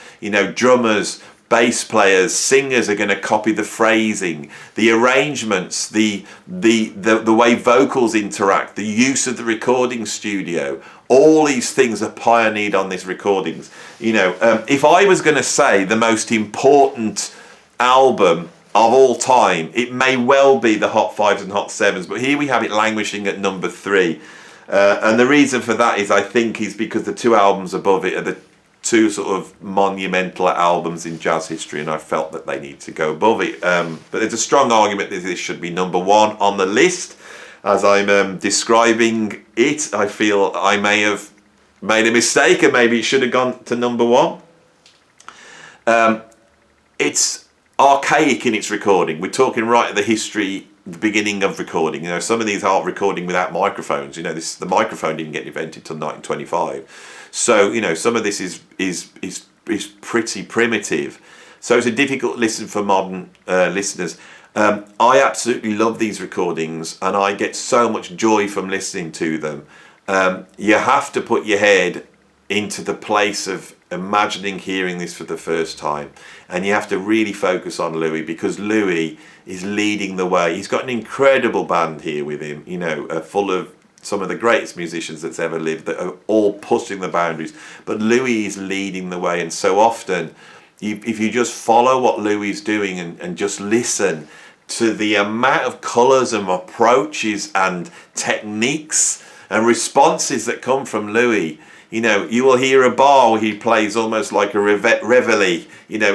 A: Drummers, bass players, singers are going to copy the phrasing, the arrangements, the way vocals interact, the use of the recording studio. All these things are pioneered on these recordings. If I was going to say the most important album of all time, it may well be the Hot Fives and Hot Sevens, but here we have it languishing at number 3. And the reason for that is because the 2 albums above it are the 2 sort of monumental albums in jazz history, and I felt that they need to go above it. But there's a strong argument that this should be number 1 on the list. As I'm describing it, I feel I may have made a mistake, and maybe it should have gone to number 1. It's archaic in its recording. We're talking right at the beginning of recording. Some of these aren't recording without microphones. The microphone didn't get invented till 1925. So some of this is pretty primitive. So it's a difficult listen for modern listeners. I absolutely love these recordings, and I get so much joy from listening to them. You have to put your head into the place of imagining hearing this for the first time, and you have to really focus on Louis, because Louis is leading the way. He's got an incredible band here with him, full of some of the greatest musicians that's ever lived, that are all pushing the boundaries, but Louis is leading the way. And so often, if you just follow what Louis is doing and just listen to the amount of colours and approaches and techniques and responses that come from Louis, you will hear a bar where he plays almost like a reveille,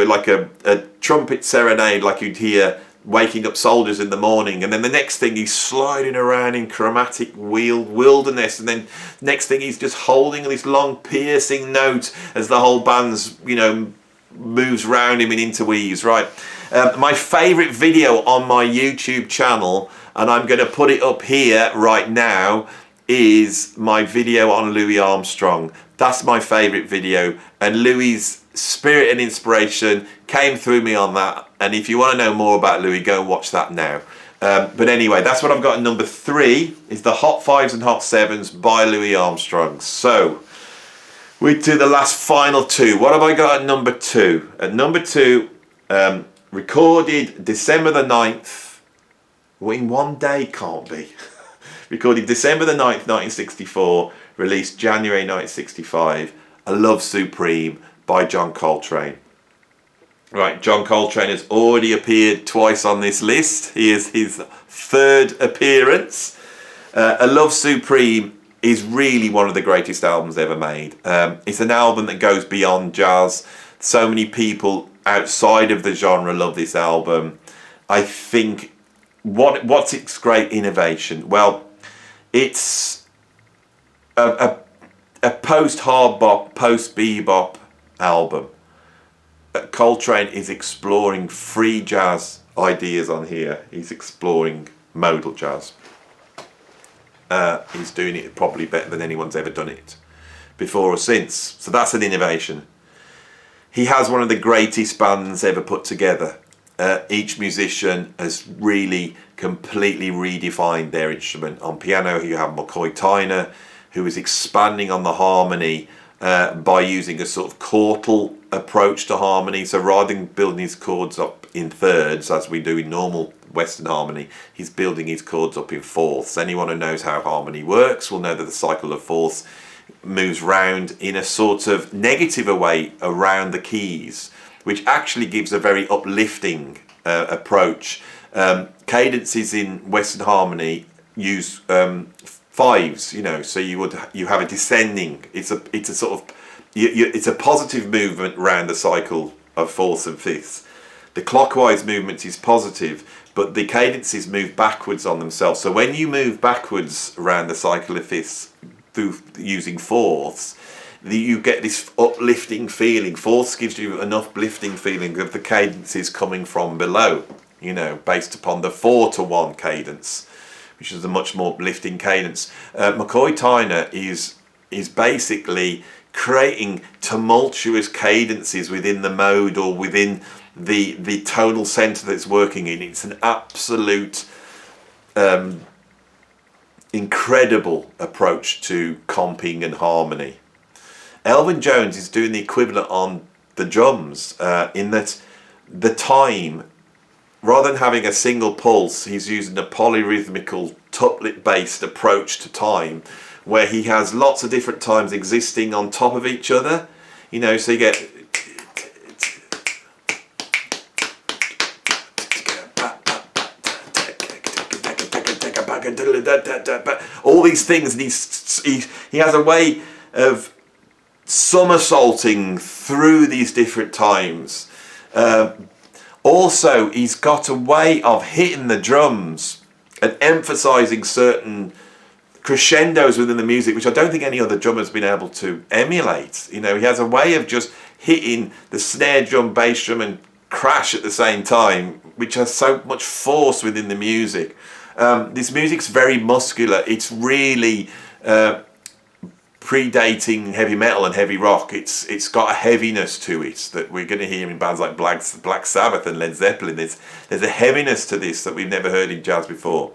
A: like a trumpet serenade, like you'd hear waking up soldiers in the morning, and then the next thing he's sliding around in chromatic wilderness, and then next thing he's just holding this long piercing note as the whole band's moves around him in interweaves, right? My favourite video on my YouTube channel, and I'm going to put it up here right now, is my video on Louis Armstrong. That's my favourite video, and Louis' spirit and inspiration came through me on that. And if you want to know more about Louis, go and watch that now. But anyway, that's what I've got at number 3, is the Hot Fives and Hot Sevens by Louis Armstrong. So we're to the last final 2. What have I got at number 2? At number 2, recorded December the 9th. Well, in one day, can't be. Recorded December the 9th, 1964, released January 1965, A Love Supreme by John Coltrane. Right, John Coltrane has already appeared twice on this list. He is his 3rd appearance. A Love Supreme is really one of the greatest albums ever made. It's an album that goes beyond jazz. So many people outside of the genre love this album. I think, what's its great innovation? Well, it's a post-hard bop, post-bebop album. Coltrane is exploring free jazz ideas on here. He's exploring modal jazz. He's doing it probably better than anyone's ever done it before or since. So that's an innovation. He has one of the greatest bands ever put together. each musician has really completely redefined their instrument. On piano, you have McCoy Tyner, who is expanding on the harmony by using a sort of chordal approach to harmony. So rather than building his chords up in thirds, as we do in normal Western harmony, he's building his chords up in fourths. Anyone who knows how harmony works will know that the cycle of fourths moves round in a sort of negative way around the keys, which actually gives a very uplifting approach. Cadences in Western harmony use fives, you know, so you have a descending. It's a sort of it's a positive movement around the cycle of fourths and fifths. The clockwise movement is positive, but the cadences move backwards on themselves. So when you move backwards around the cycle of fifths through using fourths, you get this uplifting feeling. Fourths gives you an uplifting feeling of the cadences coming from below, you know, based upon the 4-to-1 cadence, which is a much more uplifting cadence. McCoy Tyner is basically creating tumultuous cadences within the mode or within the tonal centre that's working in. It's an absolute incredible approach to comping and harmony. Elvin Jones is doing the equivalent on the drums in that the time, rather than having a single pulse, he's using a polyrhythmical tuplet based approach to time, where he has lots of different times existing on top of each other, you know, so you get all these things, and he has a way of somersaulting through these different times. Also, he's got a way of hitting the drums and emphasizing certain crescendos within the music, which I don't think any other drummer has been able to emulate. You know, he has a way of just hitting the snare drum, bass drum, and crash at the same time, which has so much force within the music. This music's very muscular. It's really predating heavy metal and heavy rock. It's got a heaviness to it that we're going to hear in bands like Black Sabbath and Led Zeppelin. There's a heaviness to this that we've never heard in jazz before.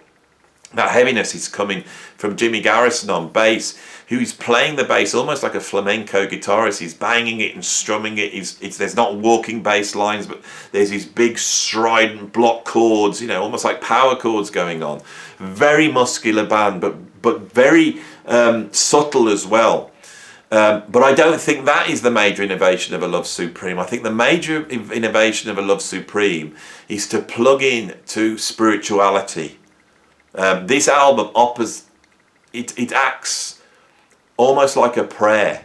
A: That heaviness is coming from Jimmy Garrison on bass, who's playing the bass almost like a flamenco guitarist. He's banging it and strumming it. There's not walking bass lines, but there's these big strident block chords, you know, almost like power chords going on. Very muscular band, but very subtle as well. But I don't think that is the major innovation of A Love Supreme. I think the major innovation of A Love Supreme is to plug in to spirituality. This album it acts almost like a prayer.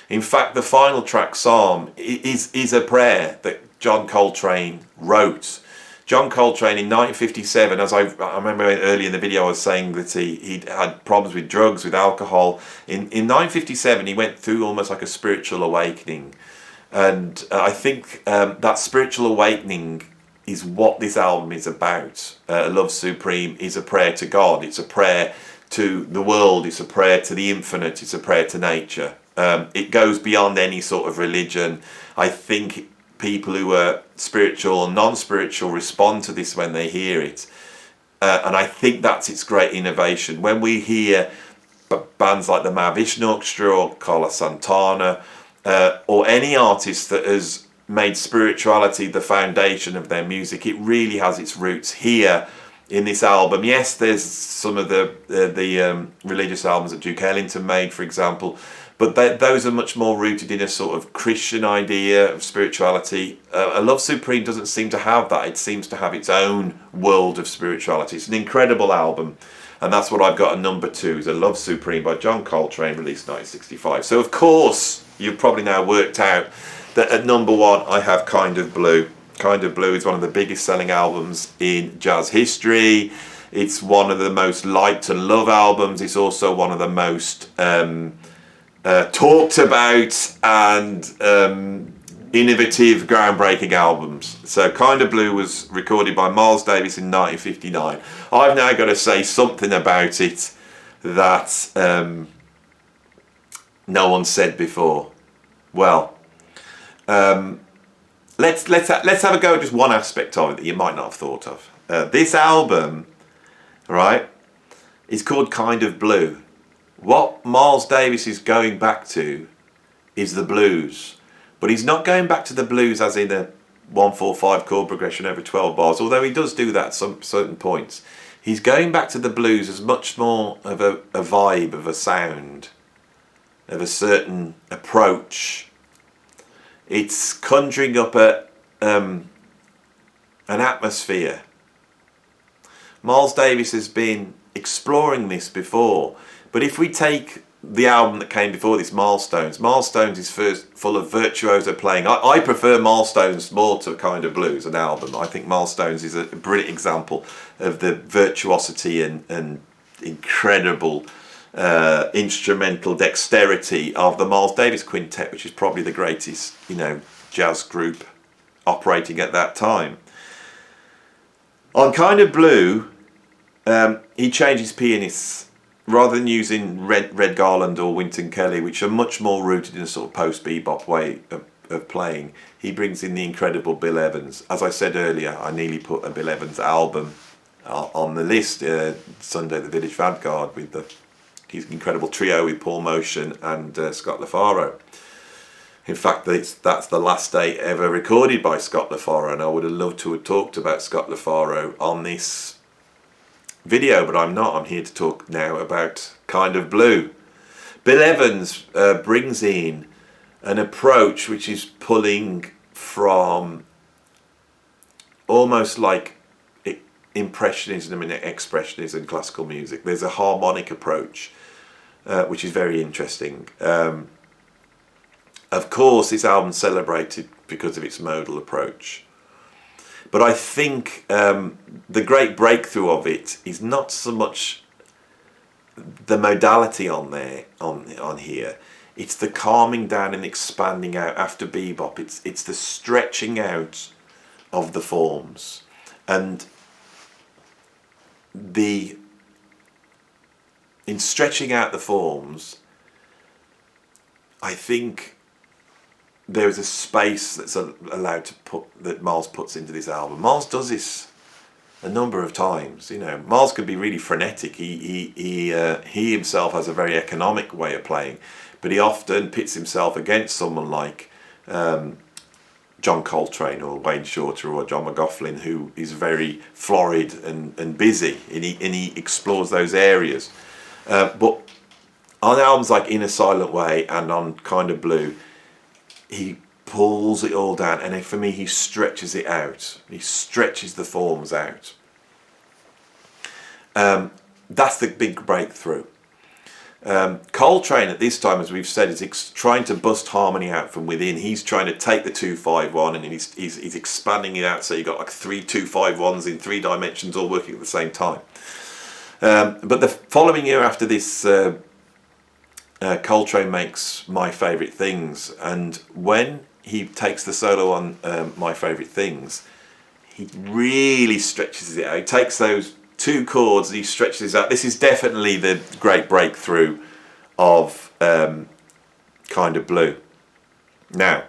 A: In fact, the final track, Psalm, is a prayer that John Coltrane wrote. John Coltrane in 1957, as I remember earlier in the video, I was saying that he had problems with drugs, with alcohol. In 1957, he went through almost like a spiritual awakening. And I think that spiritual awakening is what this album is about. Love Supreme is a prayer to God. It's a prayer to the world. It's a prayer to the infinite. It's a prayer to nature. It goes beyond any sort of religion. I think people who are spiritual or non-spiritual respond to this when they hear it. And I think that's its great innovation. When we hear bands like the Mahavishnu Orchestra or Carlos Santana, or any artist that has made spirituality the foundation of their music, it really has its roots here in this album. Yes, there's some of the religious albums that Duke Ellington made, for example, but those are much more rooted in a sort of Christian idea of spirituality. A Love Supreme doesn't seem to have that. It seems to have its own world of spirituality. It's an incredible album, and that's what I've got at number 2, is A Love Supreme by John Coltrane, released 1965. So of course, you've probably now worked out that at number 1 I have Kind of Blue. Kind of Blue is one of the biggest selling albums in jazz history. It's one of the most liked and loved albums. It's also one of the most talked about and innovative, groundbreaking albums. So Kind of Blue was recorded by Miles Davis in 1959. I've now got to say something about it that no one said before. Well, let's have a go at just one aspect of it that you might not have thought of. This album, right, is called Kind of Blue. What Miles Davis is going back to is the blues, but he's not going back to the blues as in a 1-4-5 chord progression over 12 bars, although he does do that at some certain points. He's going back to the blues as much more of a vibe, of a sound, of a certain approach. It's conjuring up an atmosphere. Miles Davis has been exploring this before, but if we take the album that came before this, Milestones is first full of virtuoso playing. I prefer Milestones more to Kind of Blues, an album. I think Milestones is a brilliant example of the virtuosity and incredible instrumental dexterity of the Miles Davis Quintet, which is probably the greatest, jazz group operating at that time. On Kind of Blue, he changes pianists. Rather than using Red Garland or Wynton Kelly, which are much more rooted in a sort of post-bebop way of playing, he brings in the incredible Bill Evans. As I said earlier, I nearly put a Bill Evans album on the list, Sunday the Village Vanguard, with his incredible trio with Paul Motion and Scott LaFaro. In fact, that's the last day ever recorded by Scott LaFaro, and I would have loved to have talked about Scott LaFaro on this video, but I'm not. I'm here to talk now about Kind of Blue. Bill Evans brings in an approach which is pulling from almost like impressionism and expressionism, classical music. There's a harmonic approach which is very interesting. Of course, this album's celebrated because of its modal approach. But I think the great breakthrough of it is not so much the modality on here. It's the calming down and expanding out after bebop. It's the stretching out of the forms, and in stretching out the forms, I think there is a space that's allowed to that Miles puts into this album. Miles does this a number of times. Miles can be really frenetic. He himself has a very economic way of playing, but he often pits himself against someone like John Coltrane or Wayne Shorter or John McLaughlin, who is very florid and busy, and he explores those areas. But on albums like In a Silent Way and on Kind of Blue, he pulls it all down, and for me, he stretches it out. He stretches the forms out. That's the big breakthrough. Coltrane at this time, as we've said, is trying to bust harmony out from within. He's trying to take the 2-5-1 and he's expanding it out, so you've got like 3 2-5-1s in 3 dimensions all working at the same time. But the following year after this, Coltrane makes My Favourite Things, and when he takes the solo on My Favourite Things, he really stretches it out. He takes those 2 chords and he stretches it out. This is definitely the great breakthrough of Kind of Blue. Now,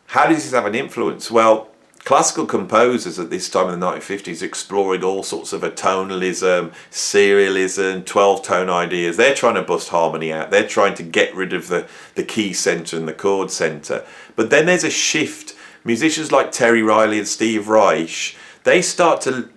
A: how does this have an influence? Well, classical composers at this time in the 1950s exploring all sorts of atonalism, serialism, 12-tone ideas. They're trying to bust harmony out. They're trying to get rid of the key centre and the chord centre. But then there's a shift. Musicians like Terry Riley and Steve Reich, they start to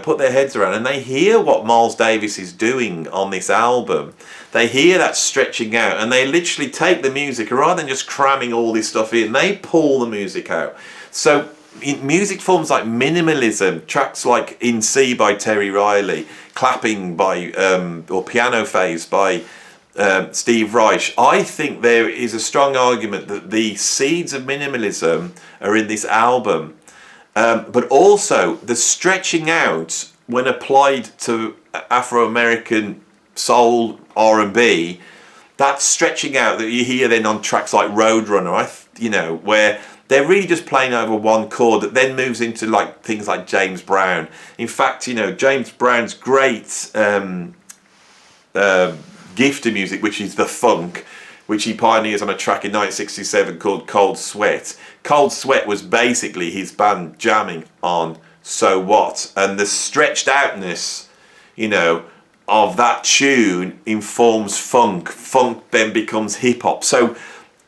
A: put their heads around, and they hear what Miles Davis is doing on this album. They hear that stretching out, and they literally take the music, rather than just cramming all this stuff in, they pull the music out. So in music forms like minimalism, tracks like In C by Terry Riley, clapping by or piano phase by Steve Reich, I think there is a strong argument that the seeds of minimalism are in this album, but also the stretching out when applied to Afro-American soul, R&B, that stretching out that you hear then on tracks like Roadrunner, where they're really just playing over one chord that then moves into like things like James Brown. In fact, James Brown's great gift to music, which is the funk, which he pioneers on a track in 1967 called Cold Sweat. Cold Sweat was basically his band jamming on So What, and the stretched outness, you know, of that tune informs funk. Funk then becomes hip hop. So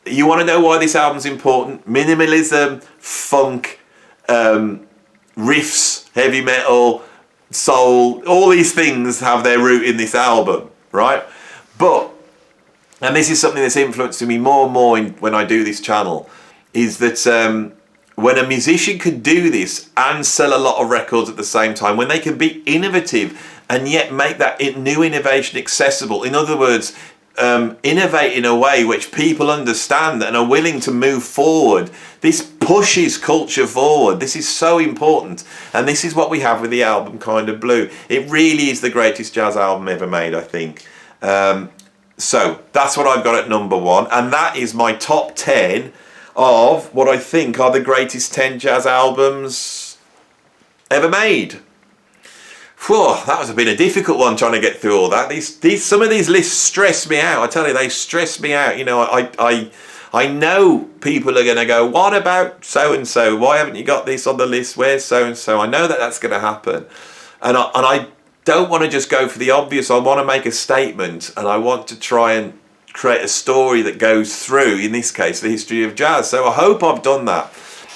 A: you want to know why this album's important? Minimalism, funk, riffs, heavy metal, soul, all these things have their root in this album, right? But, and this is something that's influencing me more and more when I do this channel, is that when a musician can do this and sell a lot of records at the same time, when they can be innovative and yet make that new innovation accessible, in other words, innovate in a way which people understand and are willing to move forward, this pushes culture forward. This is so important, and this is what we have with the album Kind of Blue. It really is the greatest jazz album ever made, I think. So that's what I've got at number 1, and that is my top 10 of what I think are the greatest 10 jazz albums ever made. Whew, that was a difficult one, trying to get through all that. Some of these lists stress me out. I tell you, they stress me out. You know, I know people are going to go, what about so and so? Why haven't you got this on the list? Where's so and so? I know that that's going to happen, and I don't want to just go for the obvious. I want to make a statement, and I want to try and create a story that goes through, in this case, the history of jazz. So I hope I've done that.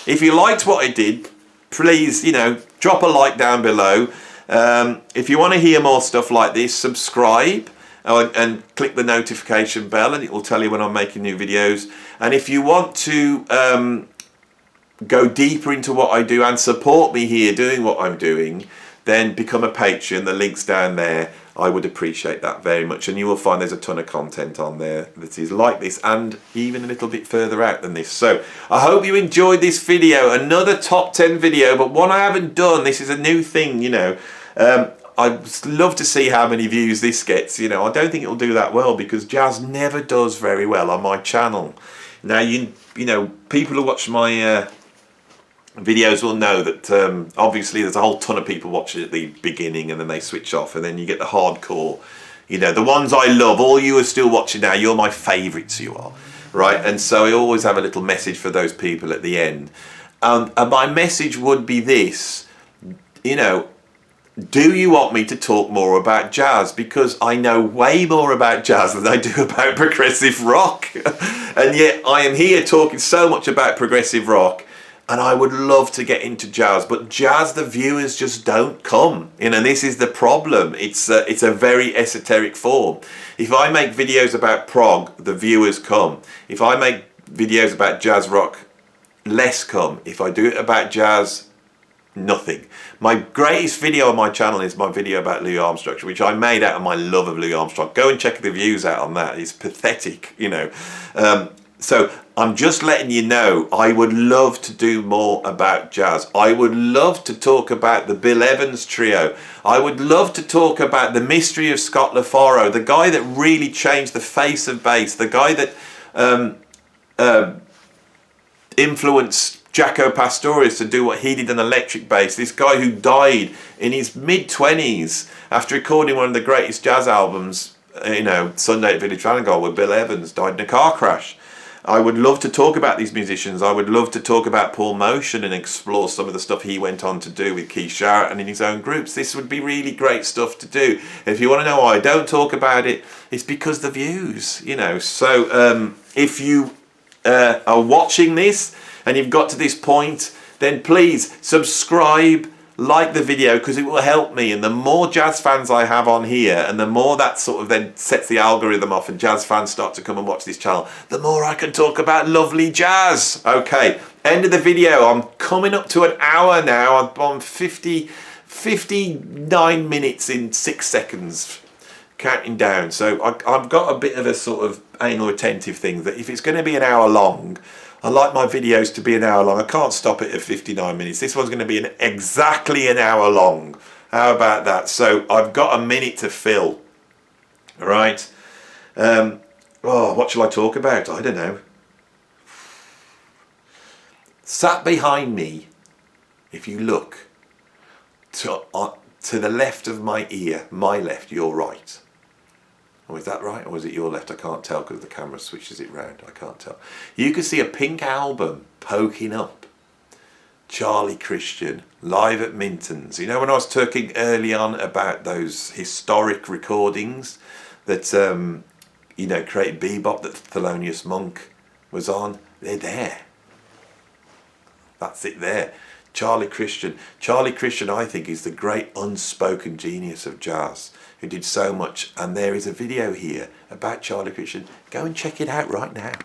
A: If you liked what I did, please, you know, drop a like down below. If you want to hear more stuff like this, subscribe and click the notification bell, and it will tell you when I'm making new videos. And if you want to go deeper into what I do and support me here doing what I'm doing, then become a patron. The link's down there. I would appreciate that very much, and you will find there's a ton of content on there that is like this and even a little bit further out than this. So I hope you enjoyed this video, another top 10 video, but one I haven't done. This is a new thing, you know. I'd love to see how many views this gets. You know, I don't think it'll do that well because jazz never does very well on my channel. Now, you know, people who watch my videos will know that obviously there's a whole ton of people watching at the beginning and then they switch off, and then you get the hardcore, you know, the ones I love. All you are still watching now, you're my favourites, you are, right? And so I always have a little message for those people at the end, and my message would be this, you know, do you want me to talk more about jazz? Because I know way more about jazz than I do about progressive rock. And yet I am here talking so much about progressive rock, and I would love to get into jazz, but jazz, the viewers just don't come. You know, this is the problem. It's a very esoteric form. If I make videos about prog, the viewers come. If I make videos about jazz rock, less come. If I do it about jazz, nothing. My greatest video on my channel is my video about Louis Armstrong, which I made out of my love of Louis Armstrong. Go and check the views out on that. It's pathetic, you know. So I'm just letting you know, I would love to do more about jazz. I would love to talk about the Bill Evans trio. I would love to talk about the mystery of Scott LaFaro, the guy that really changed the face of bass, the guy that influenced Jaco Pastorius to do what he did on electric bass. This guy who died in his mid-20s after recording one of the greatest jazz albums, you know, Sunday at Village Vanguard, where Bill Evans died in a car crash. I would love to talk about these musicians. I would love to talk about Paul Motion and explore some of the stuff he went on to do with Keith Jarrett and in his own groups. This would be really great stuff to do. If you want to know why I don't talk about it, it's because the views, you know. So if you are watching this and you've got to this point, then please subscribe, like the video, because it will help me. And the more jazz fans I have on here, and the more that sort of then sets the algorithm off and jazz fans start to come and watch this channel, the more I can talk about lovely jazz. Okay, end of the video. I'm coming up to an hour now. I'm on 59 minutes in 6 seconds, counting down. So I've got a bit of a sort of anal retentive thing that if it's going to be an hour long, I like my videos to be an hour long. I can't stop it at 59 minutes. This one's going to be exactly an hour long. How about that? So I've got a minute to fill. All right. What shall I talk about? I don't know. Sat behind me, if you look to the left of my ear, my left, your right, Or is that right? Or is it your left? I can't tell because the camera switches it round. I can't tell. You can see a pink album poking up. Charlie Christian, live at Minton's. You know, when I was talking early on about those historic recordings that, you know, created bebop that Thelonious Monk was on, they're there. That's it there. Charlie Christian. Charlie Christian, I think, is the great unspoken genius of jazz who did so much. And there is a video here about Charlie Christian. Go and check it out right now.